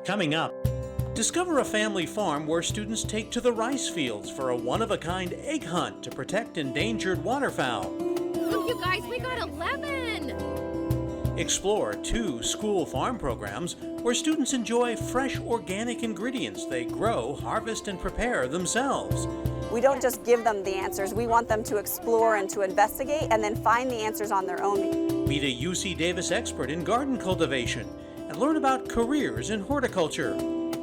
Coming up, discover a family farm where students take to the rice fields for a one-of-a-kind egg hunt to protect endangered waterfowl. Look, you guys, we got 11! Explore 2 school farm programs where students enjoy fresh organic ingredients they grow, harvest, and prepare themselves. We don't just give them the answers, we want them to explore and to investigate and then find the answers on their own. Meet a UC Davis expert in garden cultivation and learn about careers in horticulture.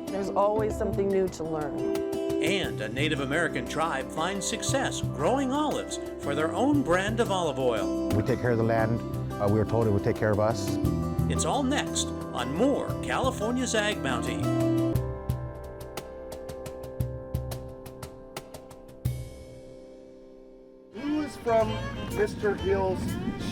There's always something new to learn. And a Native American tribe finds success growing olives for their own brand of olive oil. We take care of the land. We were told it would take care of us. It's all next on more California's Ag Bounty. Who is from Mr. Hill's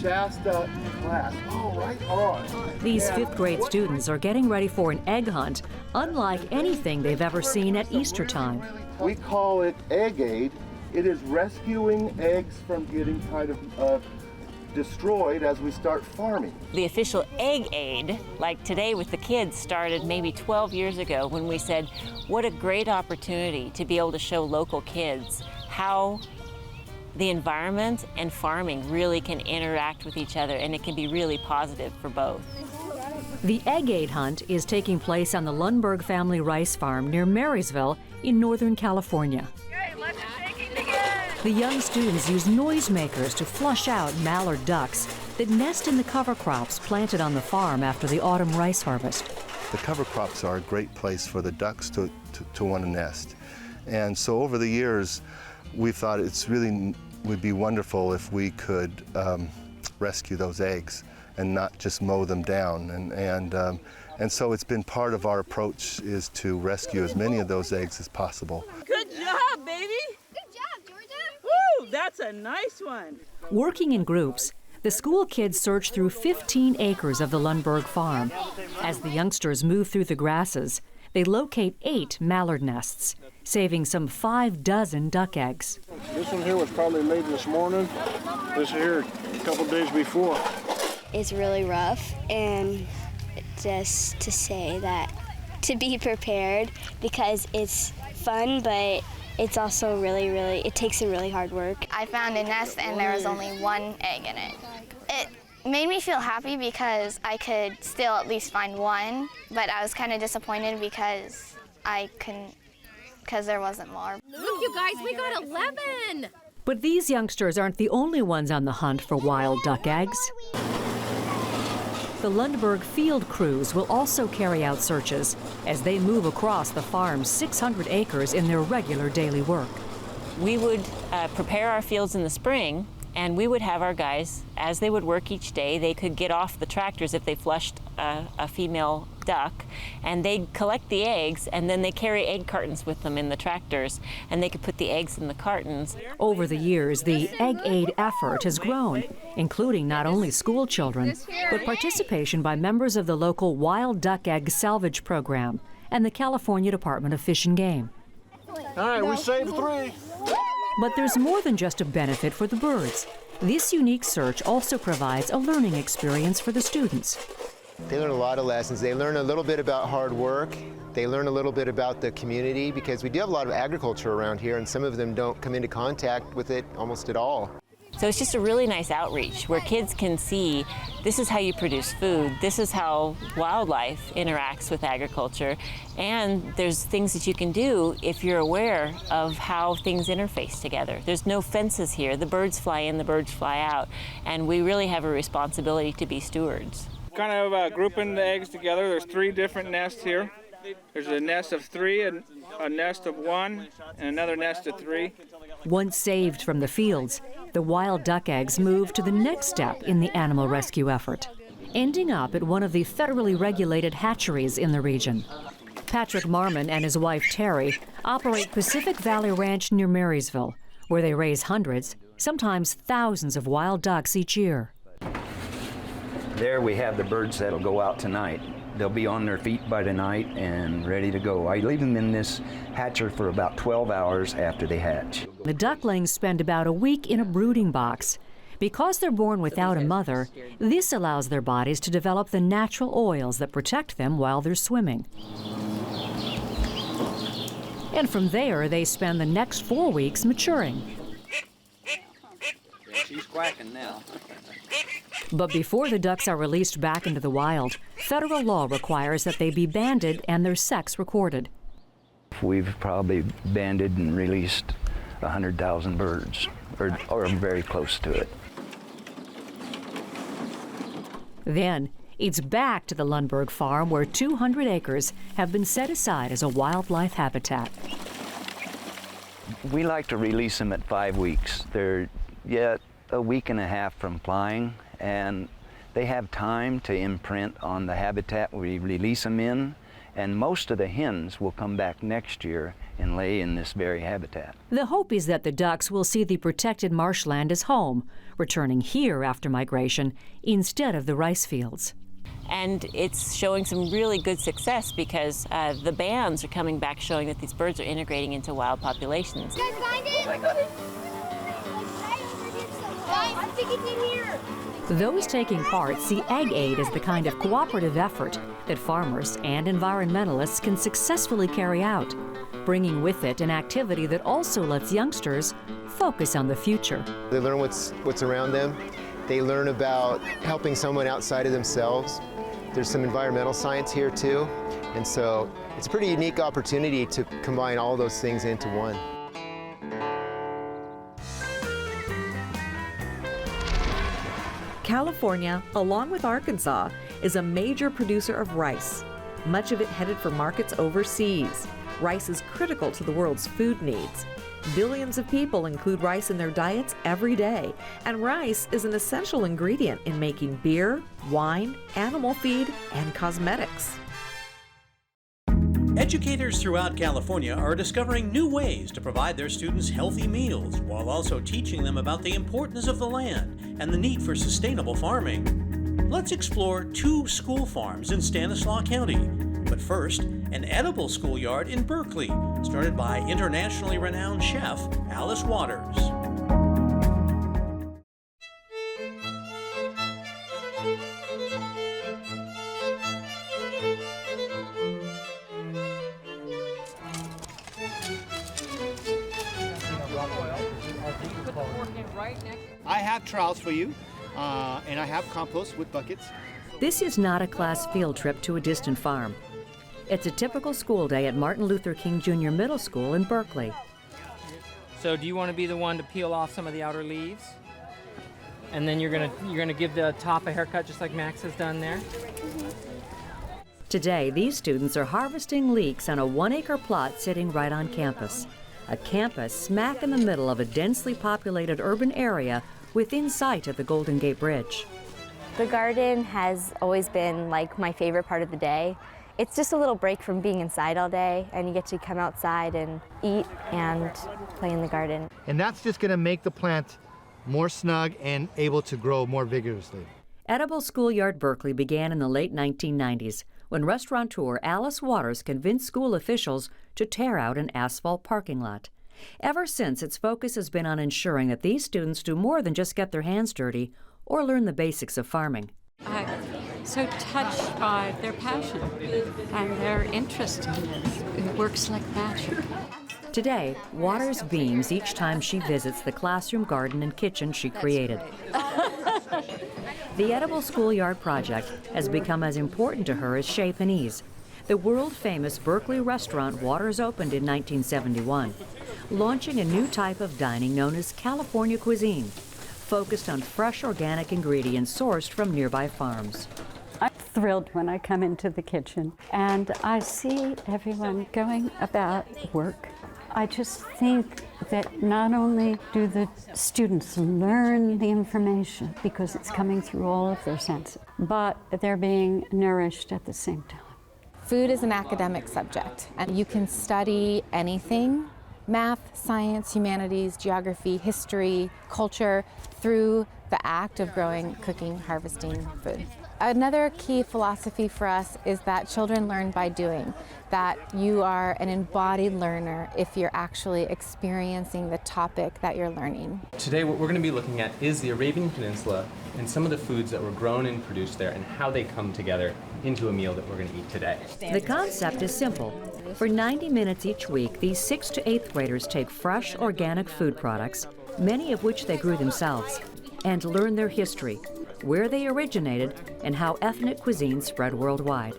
Shasta class? Oh, right on. These 5th grade students are getting ready for an egg hunt unlike anything they've ever seen at Easter time. We call it egg aid. It is rescuing eggs from getting kind of destroyed as we start farming. The official egg aid, like today with the kids, started maybe 12 years ago when we said, what a great opportunity to be able to show local kids how the environment and farming really can interact with each other, and it can be really positive for both. The egg aid hunt is taking place on the Lundberg family rice farm near Marysville in Northern California. The young students use noisemakers to flush out mallard ducks that nest in the cover crops planted on the farm after the autumn rice harvest. The cover crops are a great place for the ducks to want to nest. And so over the years, we thought it's really would be wonderful if we could rescue those eggs and not just mow them down. And so it's been part of our approach is to rescue as many of those eggs as possible. Good job, baby! Good job, Georgia! Woo, that's a nice one. Working in groups, the school kids search through 15 acres of the Lundberg farm. As the youngsters move through the grasses, they locate 8 mallard nests, saving some 5 dozen duck eggs. This one here was probably made this morning. This here a couple days before. It's really rough, and just to say that to be prepared because it's fun, but it's also it takes some really hard work. I found a nest and there was only 1 egg in it. It made me feel happy because I could still at least find 1, but I was kind of disappointed because there wasn't more. Look, you guys, we got 11! But these youngsters aren't the only ones on the hunt for wild duck eggs. The Lundberg field crews will also carry out searches as they move across the farm's 600 acres in their regular daily work. We would prepare our fields in the spring, and we would have our guys, as they would work each day, they could get off the tractors if they flushed a female duck, and they'd collect the eggs, and then they carry egg cartons with them in the tractors, and they could put the eggs in the cartons. Over the years, the egg aid effort has grown, including not only school children, but participation by members of the local wild duck egg salvage program and the California Department of Fish and Game. All right, we saved 3. But there's more than just a benefit for the birds. This unique search also provides a learning experience for the students. They learn a lot of lessons. They learn a little bit about hard work. They learn a little bit about the community because we do have a lot of agriculture around here and some of them don't come into contact with it almost at all. So it's just a really nice outreach where kids can see this is how you produce food, this is how wildlife interacts with agriculture, and there's things that you can do if you're aware of how things interface together. There's no fences here. The birds fly in, the birds fly out, and we really have a responsibility to be stewards. Kind of grouping the eggs together. There's 3 different nests here. There's a nest of 3, a nest of 1, and another nest of 3. Once saved from the fields, the wild duck eggs move to the next step in the animal rescue effort, ending up at one of the federally regulated hatcheries in the region. Patrick Marmon and his wife Terry operate Pacific Valley Ranch near Marysville, where they raise hundreds, sometimes thousands of wild ducks each year. There we have the birds that'll go out tonight. They'll be on their feet by tonight and ready to go. I leave them in this hatcher for about 12 hours after they hatch. The ducklings spend about a week in a brooding box. Because they're born without a mother, this allows their bodies to develop the natural oils that protect them while they're swimming. And from there, they spend the next 4 weeks maturing. She's quacking now. But before the ducks are released back into the wild, federal law requires that they be banded and their sex recorded. We've probably banded and released 100,000 birds, or very close to it. Then, it's back to the Lundberg farm where 200 acres have been set aside as a wildlife habitat. We like to release them at 5 weeks. They're yet a week and a half from flying, and they have time to imprint on the habitat we release them in, and most of the hens will come back next year and lay in this very habitat. The hope is that the ducks will see the protected marshland as home, returning here after migration instead of the rice fields. And it's showing some really good success because the bands are coming back showing that these birds are integrating into wild populations. You guys find it? I think it's in here. Those taking part see Egg Aid as the kind of cooperative effort that farmers and environmentalists can successfully carry out, bringing with it an activity that also lets youngsters focus on the future. They learn what's around them. They learn about helping someone outside of themselves. There's some environmental science here too, and so it's a pretty unique opportunity to combine all those things into one. California, along with Arkansas, is a major producer of rice, much of it headed for markets overseas. Rice is critical to the world's food needs. Billions of people include rice in their diets every day, and rice is an essential ingredient in making beer, wine, animal feed, and cosmetics. Educators throughout California are discovering new ways to provide their students healthy meals while also teaching them about the importance of the land and the need for sustainable farming. Let's explore 2 school farms in Stanislaus County. But first, an edible schoolyard in Berkeley, started by internationally renowned chef Alice Waters. I have trowels for you, and I have compost with buckets. This is not a class field trip to a distant farm. It's a typical school day at Martin Luther King Jr. Middle School in Berkeley. So do you want to be the one to peel off some of the outer leaves? And then you're gonna give the top a haircut just like Max has done there? Today, these students are harvesting leeks on a 1-acre plot sitting right on campus. A campus smack in the middle of a densely populated urban area within sight of the Golden Gate Bridge. The garden has always been like my favorite part of the day. It's just a little break from being inside all day, and you get to come outside and eat and play in the garden. And that's just going to make the plant more snug and able to grow more vigorously. Edible Schoolyard Berkeley began in the late 1990s when restaurateur Alice Waters convinced school officials to tear out an asphalt parking lot. Ever since, its focus has been on ensuring that these students do more than just get their hands dirty or learn the basics of farming. I'm so touched by their passion and their interest in it. It works like magic. Today, Waters beams each time she visits the classroom, garden, and kitchen she created. The Edible Schoolyard project has become as important to her as Shape and Ease. The world-famous Berkeley restaurant Waters opened in 1971, launching a new type of dining known as California cuisine, focused on fresh organic ingredients sourced from nearby farms. I'm thrilled when I come into the kitchen and I see everyone going about work. I just think that not only do the students learn the information because it's coming through all of their senses, but they're being nourished at the same time. Food is an academic subject, and you can study anything, math, science, humanities, geography, history, culture, through the act of growing, cooking, harvesting food. Another key philosophy for us is that children learn by doing, that you are an embodied learner if you're actually experiencing the topic that you're learning. Today what we're going to be looking at is the Arabian Peninsula and some of the foods that were grown and produced there and how they come together into a meal that we're going to eat today. The concept is simple. For 90 minutes each week, these 6th to 8th graders take fresh, organic food products, many of which they grew themselves, and learn their history, where they originated, and how ethnic cuisine spread worldwide.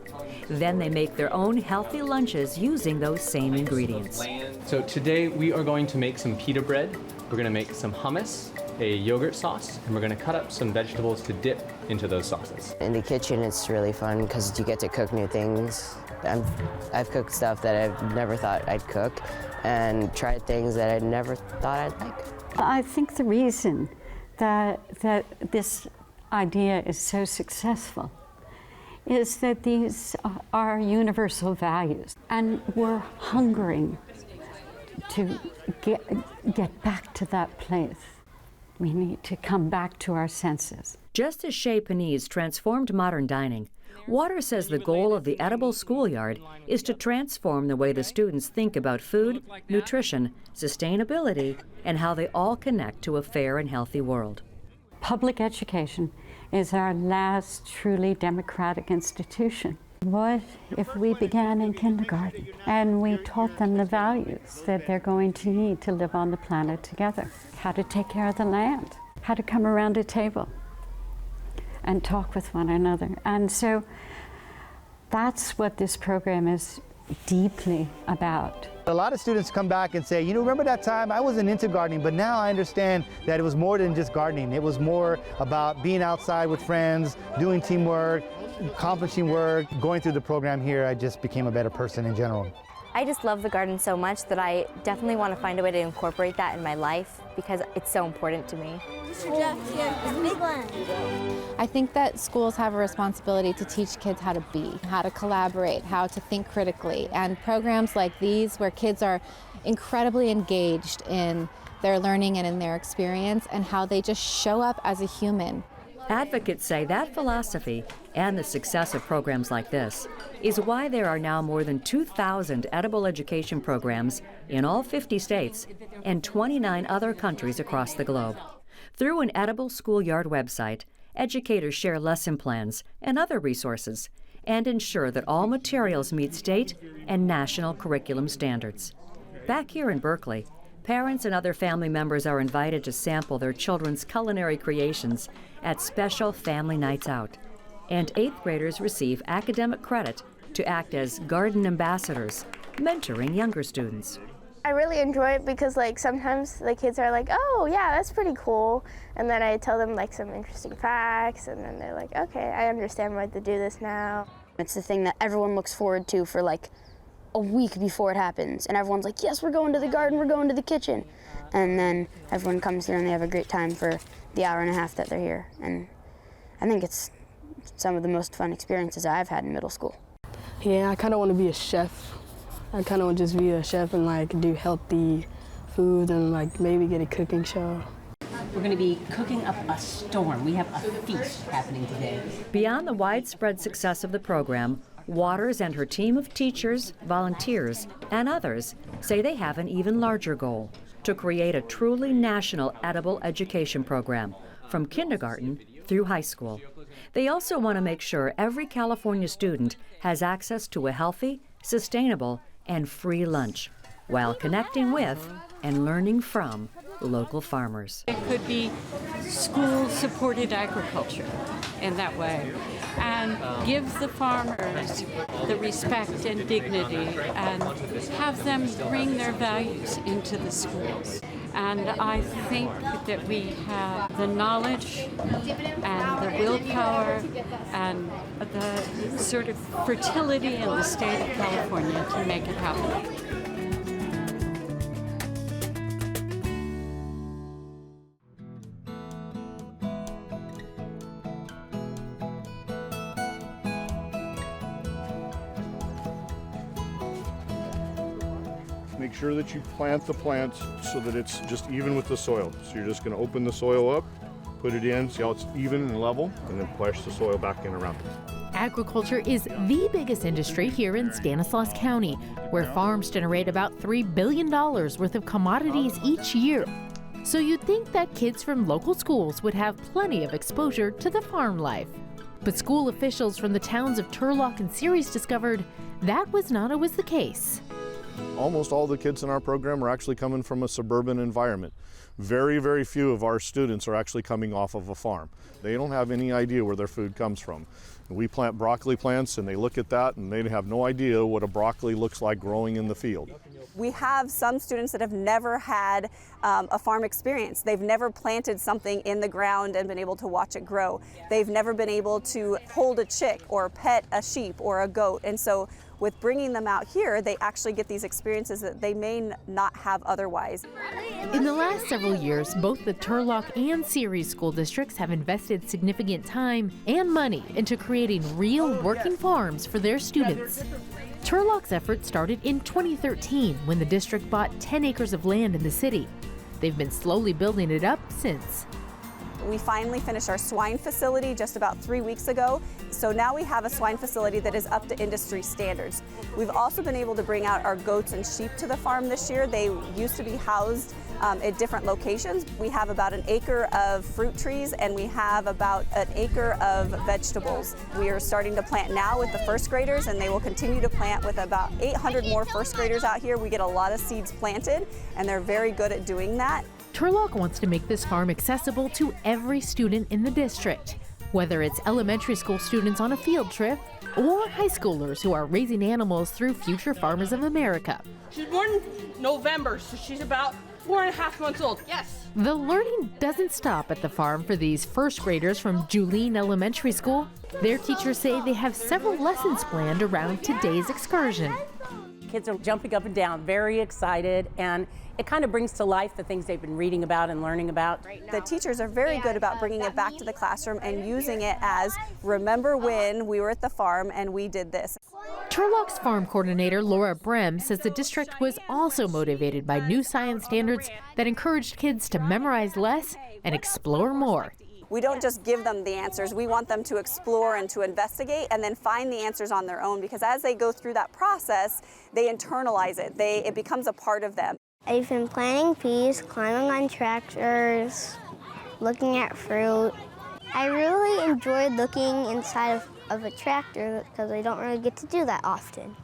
Then they make their own healthy lunches using those same ingredients. So today we are going to make some pita bread, we're going to make some hummus, a yogurt sauce, and we're going to cut up some vegetables to dip into those sauces. In the kitchen it's really fun because you get to cook new things. I've cooked stuff that I've never thought I'd cook and tried things that I never thought I'd like. I think the reason that this idea is so successful is that these are universal values, and we're hungering to get back to that place. We need to come back to our senses. Just as Chez Panisse transformed modern dining, Water says the goal of the edible schoolyard is to transform the way the students think about food, nutrition, sustainability, and how they all connect to a fair and healthy world. Public education is our last truly democratic institution. What if we began in kindergarten and we taught them the values that they're going to need to live on the planet together? How to take care of the land, how to come around a table and talk with one another. And so that's what this program is deeply about. A lot of students come back and say, you know, remember that time I wasn't into gardening, but now I understand that it was more than just gardening. It was more about being outside with friends, doing teamwork, accomplishing work. Going through the program here, I just became a better person in general. I just love the garden so much that I definitely want to find a way to incorporate that in my life because it's so important to me. I think that schools have a responsibility to teach kids how to be, how to collaborate, how to think critically. And programs like these where kids are incredibly engaged in their learning and in their experience and how they just show up as a human. Advocates say that philosophy and the success of programs like this is why there are now more than 2,000 edible education programs in all 50 states and 29 other countries across the globe. Through an edible schoolyard website, educators share lesson plans and other resources and ensure that all materials meet state and national curriculum standards. Back here in Berkeley, parents and other family members are invited to sample their children's culinary creations at special family nights out. And 8th graders receive academic credit to act as garden ambassadors, mentoring younger students. I really enjoy it because sometimes the kids are like, oh yeah, that's pretty cool. And then I tell them some interesting facts and then they're like, okay, I understand why to do this now. It's the thing that everyone looks forward to for a week before it happens. And everyone's like, yes, we're going to the garden, we're going to the kitchen. And then everyone comes here and they have a great time for the hour and a half that they're here. And I think it's some of the most fun experiences I've had in middle school. Yeah, I kind of want to be a chef. I kind of want to just be a chef and do healthy food and maybe get a cooking show. We're going to be cooking up a storm. We have a feast happening today. Beyond the widespread success of the program, Waters and her team of teachers, volunteers, and others say they have an even larger goal: to create a truly national edible education program from kindergarten through high school. They also want to make sure every California student has access to a healthy, sustainable, and free lunch, while connecting with and learning from local farmers. It could be school-supported agriculture in that way, and give the farmers the respect and dignity and have them bring their values into the schools. And I think that we have the knowledge and the willpower and the sort of fertility in the state of California to make it happen. Make sure that you plant the plants so that it's just even with the soil. So you're just going to open the soil up, put it in, see how it's even and level, and then push the soil back in around it. Agriculture is the biggest industry here in Stanislaus County, where farms generate about $3 billion worth of commodities each year. So you'd think that kids from local schools would have plenty of exposure to the farm life. But school officials from the towns of Turlock and Ceres discovered that was not always the case. Almost all the kids in our program are actually coming from a suburban environment. Very, very few of our students are actually coming off of a farm. They don't have any idea where their food comes from. We plant broccoli plants and they look at that and they have no idea what a broccoli looks like growing in the field. We have some students that have never had a farm experience. They've never planted something in the ground and been able to watch it grow. They've never been able to hold a chick or pet a sheep or a goat. And so with bringing them out here, they actually get these experiences that they may not have otherwise. In the last several years, both the Turlock and Ceres school districts have invested significant time and money into creating real working farms for their students. Turlock's effort started in 2013 when the district bought 10 acres of land in the city. They've been slowly building it up since. We finally finished our swine facility just about 3 weeks ago. So now we have a swine facility that is up to industry standards. We've also been able to bring out our goats and sheep to the farm this year. They used to be housed at different locations. We have about an acre of fruit trees and we have about an acre of vegetables. We are starting to plant now with the first graders and they will continue to plant with about 800 more first graders out here. We get a lot of seeds planted and they're very good at doing that. Turlock wants to make this farm accessible to every student in the district, whether it's elementary school students on a field trip or high schoolers who are raising animals through Future Farmers of America. She's born in November, so she's about 4.5 months old. Yes. The learning doesn't stop at the farm for these first graders from Julien Elementary School. Their teachers say they have several lessons planned around today's excursion. Kids are jumping up and down, very excited, and it kind of brings to life the things they've been reading about and learning about. The teachers are very good about bringing it back to the classroom and using it as, remember when we were at the farm and we did this. Turlock's farm coordinator, Brem, says the district was also motivated by new science standards that encouraged kids to memorize less and explore more. We don't just give them the answers. We want them to explore and to investigate and then find the answers on their own, because as they go through that process, they internalize it. It becomes a part of them. I've been planting peas, climbing on tractors, looking at fruit. I really enjoyed looking inside of a tractor because I don't really get to do that often.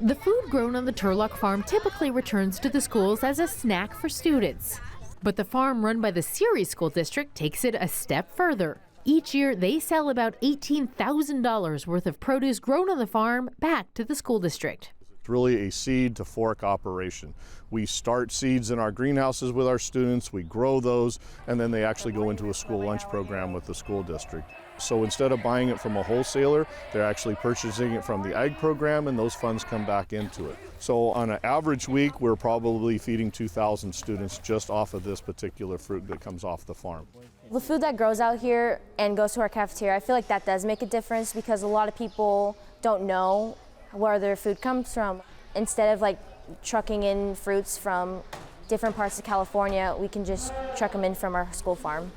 The food grown on the Turlock farm typically returns to the schools as a snack for students. But the farm run by the Ceres School District takes it a step further. Each year, they sell about $18,000 worth of produce grown on the farm back to the school district. It's really a seed to fork operation. We start seeds in our greenhouses with our students, we grow those, and then they actually go into a school lunch program with the school district. So instead of buying it from a wholesaler, they're actually purchasing it from the ag program, and those funds come back into it. So on an average week, we're probably feeding 2,000 students just off of this particular fruit that comes off the farm. The food that grows out here and goes to our cafeteria, I feel like that does make a difference, because a lot of people don't know where their food comes from. Instead of like trucking in fruits from different parts of California, we can just truck them in from our school farm.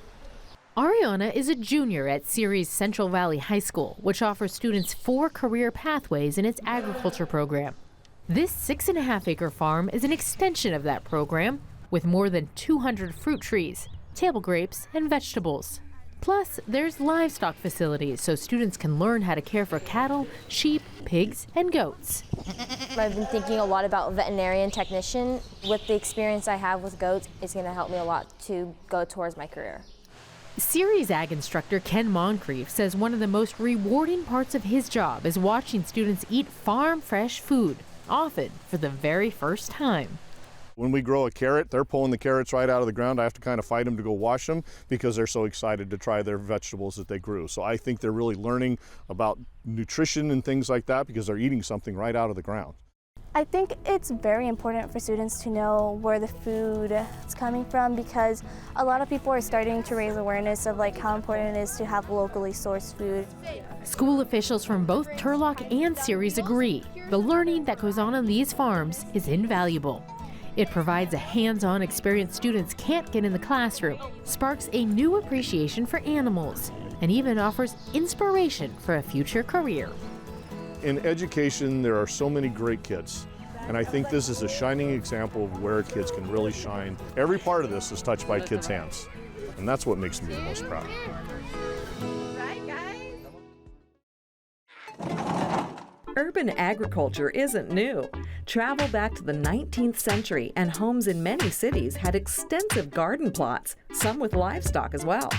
Ariana is a junior at Ceres Central Valley High School, which offers students 4 career pathways in its agriculture program. This 6.5-acre farm is an extension of that program, with more than 200 fruit trees, table grapes, and vegetables. Plus, there's livestock facilities so students can learn how to care for cattle, sheep, pigs, and goats. I've been thinking a lot about veterinarian technician. With the experience I have with goats, it's going to help me a lot to go towards my career. Ceres ag instructor Ken Moncrief says one of the most rewarding parts of his job is watching students eat farm-fresh food, often for the very first time. When we grow a carrot, they're pulling the carrots right out of the ground. I have to kind of fight them to go wash them because they're so excited to try their vegetables that they grew. So I think they're really learning about nutrition and things like that because they're eating something right out of the ground. I think it's very important for students to know where the food is coming from, because a lot of people are starting to raise awareness of like how important it is to have locally sourced food. School officials from both Turlock and Ceres agree the learning that goes on these farms is invaluable. It provides a hands-on experience students can't get in the classroom, sparks a new appreciation for animals, and even offers inspiration for a future career. In education, there are so many great kids, and I think this is a shining example of where kids can really shine. Every part of this is touched by kids' hands, and that's what makes me the most proud. Urban agriculture isn't new. Travel back to the 19th century, and homes in many cities had extensive garden plots, some with livestock as well.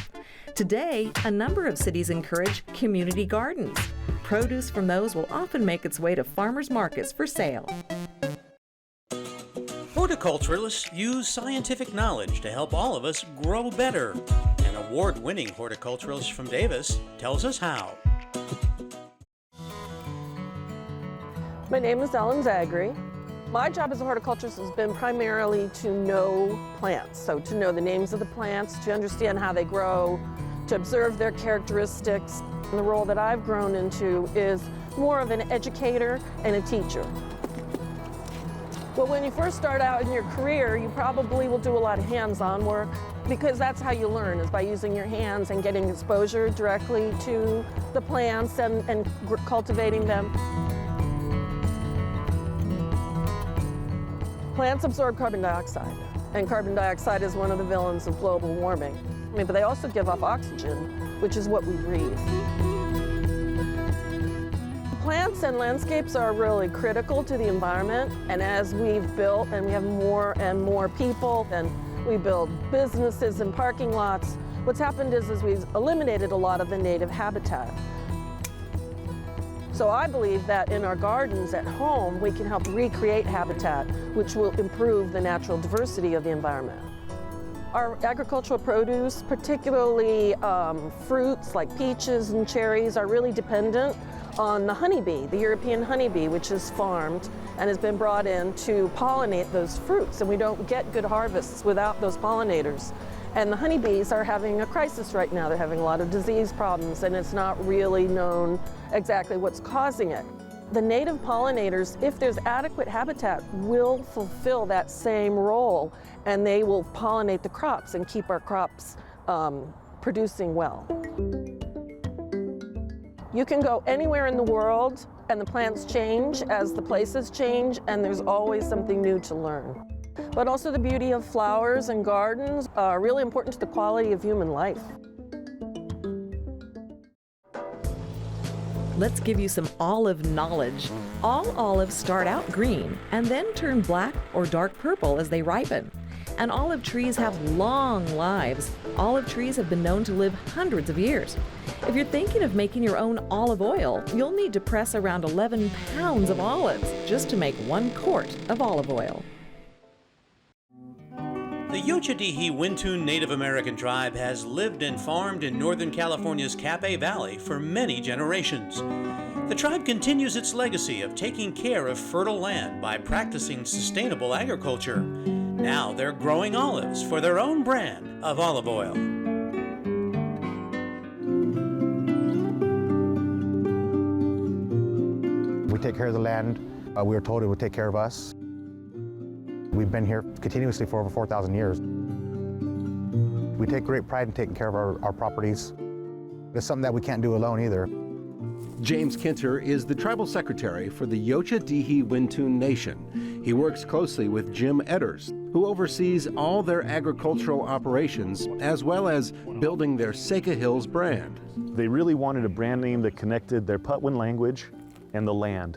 Today, a number of cities encourage community gardens. Produce from those will often make its way to farmers' markets for sale. Horticulturalists use scientific knowledge to help all of us grow better. An award-winning horticulturalist from Davis tells us how. My name is Ellen Zagri. My job as a horticulturist has been primarily to know plants, so to know the names of the plants, to understand how they grow, to observe their characteristics. And the role that I've grown into is more of an educator and a teacher. Well, when you first start out in your career, you probably will do a lot of hands-on work because that's how you learn, is by using your hands and getting exposure directly to the plants and cultivating them. Plants absorb carbon dioxide, and carbon dioxide is one of the villains of global warming. But they also give off oxygen, which is what we breathe. Plants and landscapes are really critical to the environment, and as we've built and we have more and more people and we build businesses and parking lots, what's happened is we've eliminated a lot of the native habitat. So I believe that in our gardens at home, we can help recreate habitat, which will improve the natural diversity of the environment. Our agricultural produce, particularly fruits like peaches and cherries, are really dependent on the honeybee, the European honeybee, which is farmed and has been brought in to pollinate those fruits. And we don't get good harvests without those pollinators. And the honeybees are having a crisis right now. They're having a lot of disease problems, and it's not really known exactly what's causing it. The native pollinators, if there's adequate habitat, will fulfill that same role, and they will pollinate the crops and keep our crops producing well. You can go anywhere in the world, and the plants change as the places change, and there's always something new to learn. But also the beauty of flowers and gardens are really important to the quality of human life. Let's give you some olive knowledge. All olives start out green and then turn black or dark purple as they ripen. And olive trees have long lives. Olive trees have been known to live hundreds of years. If you're thinking of making your own olive oil, you'll need to press around 11 pounds of olives just to make 1 quart of olive oil. The Yochadihi-Wintun Native American tribe has lived and farmed in Northern California's Capay Valley for many generations. The tribe continues its legacy of taking care of fertile land by practicing sustainable agriculture. Now they're growing olives for their own brand of olive oil. We take care of the land. We were told it would take care of us. We've been here continuously for over 4,000 years. We take great pride in taking care of our properties. It's something that we can't do alone either. James Kinter is the tribal secretary for the Yochadihi-Wintun Nation. He works closely with Jim Etters, who oversees all their agricultural operations, as well as building their Seika Hills brand. They really wanted a brand name that connected their Patwin language and the land.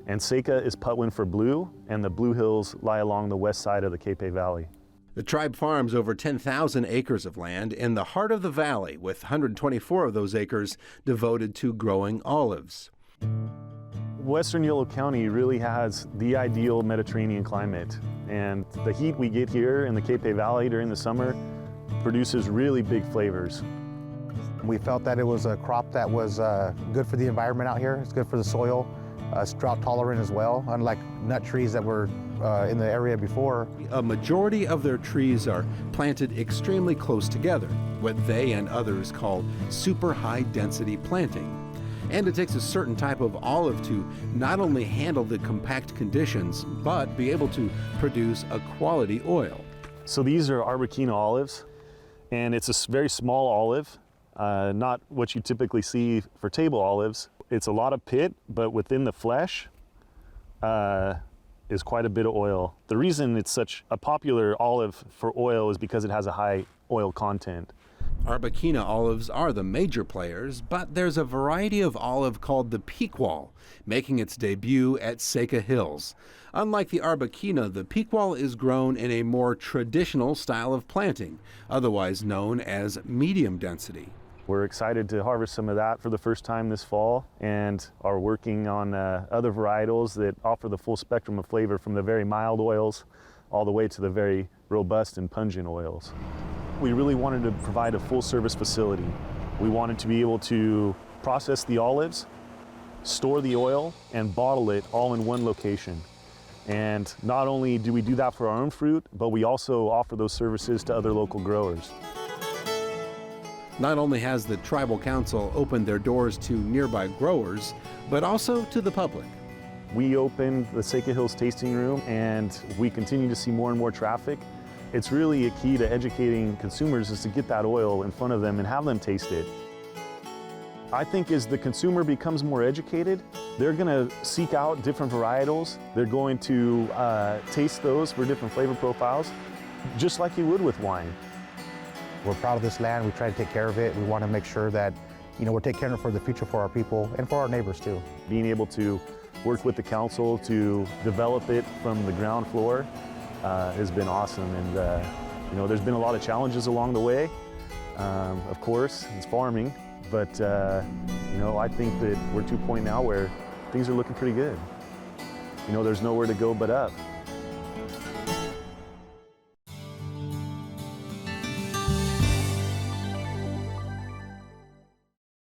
And Seika is Patwin for blue, and the Blue Hills lie along the west side of the Capay Valley. The tribe farms over 10,000 acres of land in the heart of the valley, with 124 of those acres devoted to growing olives. Western Yolo County really has the ideal Mediterranean climate, and the heat we get here in the Capay Valley during the summer produces really big flavors. We felt that it was a crop that was good for the environment out here. It's good for the soil. It's drought tolerant as well, unlike nut trees that were in the area before. A majority of their trees are planted extremely close together, what they and others call super high density planting. And it takes a certain type of olive to not only handle the compact conditions, but be able to produce a quality oil. So these are Arbequina olives, and it's a very small olive, not what you typically see for table olives. It's a lot of pit, but within the flesh is quite a bit of oil. The reason it's such a popular olive for oil is because it has a high oil content. Arbequina olives are the major players, but there's a variety of olive called the Pequal, making its debut at Seca Hills. Unlike the Arbequina, the Pequal is grown in a more traditional style of planting, otherwise known as medium density. We're excited to harvest some of that for the first time this fall and are working on other varietals that offer the full spectrum of flavor, from the very mild oils all the way to the very robust and pungent oils. We really wanted to provide a full service facility. We wanted to be able to process the olives, store the oil, and bottle it all in one location. And not only do we do that for our own fruit, but we also offer those services to other local growers. Not only has the Tribal Council opened their doors to nearby growers, but also to the public. We opened the Seca Hills Tasting Room, and we continue to see more and more traffic. It's really a key to educating consumers is to get that oil in front of them and have them taste it. I think as the consumer becomes more educated, they're going to seek out different varietals. They're going to taste those for different flavor profiles, just like you would with wine. We're proud of this land. We try to take care of it. We want to make sure that, we're taking care of it for the future for our people and for our neighbors too. Being able to work with the council to develop it from the ground floor has been awesome. And, there's been a lot of challenges along the way. Of course, it's farming, but, I think that we're to a point now where things are looking pretty good. There's nowhere to go but up.